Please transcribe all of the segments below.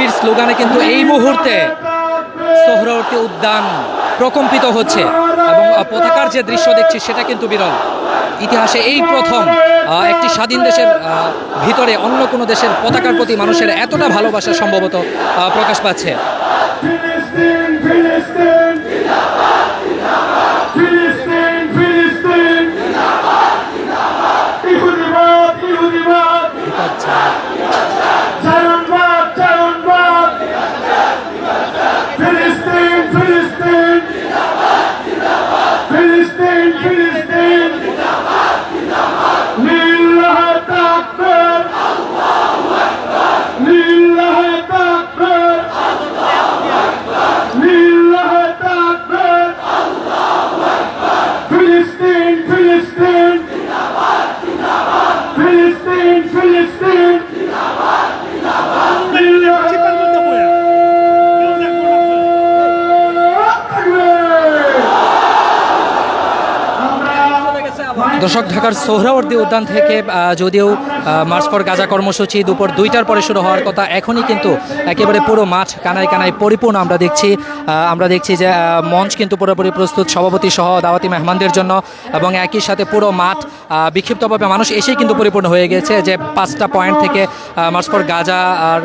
বিপ্লবীর স্লোগানে কিন্তু এই মুহূর্তে সোহরাওয়ার্দী উদ্যান প্রকম্পিত হচ্ছে এবং পতাকার যে দৃশ্য দেখছি সেটা কিন্তু বিরল। ইতিহাসে এই প্রথম একটি স্বাধীন দেশের ভিতরে অন্য কোনো দেশের পতাকার প্রতি মানুষের এতটা ভালোবাসা সম্ভবত প্রকাশ পাচ্ছে। দর্শক, ঢাকার সোহরাওয়ার্দী উদ্যান থেকে যদিও মার্চ ফর গাজা কর্মসূচি দুপুর 2টার পরে শুরু হওয়ার কথা, এখনই কিন্তু একেবারে পুরো মাঠ কানায় কানায় পরিপূর্ণ আমরা দেখছি যে মঞ্চ কিন্তু পুরোপুরি প্রস্তুত সভাপতি সহ দাওয়াতি মেহমানদের জন্য, এবং একই সাথে পুরো মাঠ বিক্ষিপ্তভাবে মানুষ এসেই কিন্তু পরিপূর্ণ হয়ে গেছে। যে 5টা পয়েন্ট থেকে মার্চ ফর গাজা আর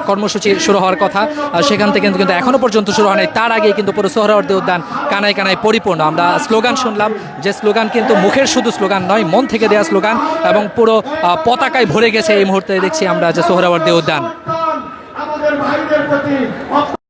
কর্মসূচি শুরু হওয়ার কথা, সেখান থেকে কিন্তু এখনও পর্যন্ত শুরু হয়নি। তার আগেই কিন্তু পুরো সোহরাওয়ার্দী উদ্যান কানায় কানায় পরিপূর্ণ। আমরা স্লোগান শুনলাম, যে স্লোগান কিন্তু মুখের শুধু স্লোগান নয়, মন থেকে দেওয়া স্লোগান, এবং পুরো পতাকায় ভরে গেছে এই মুহূর্তে দেখছি আমরা যে সোহরাওয়ার্দী উদ্যান।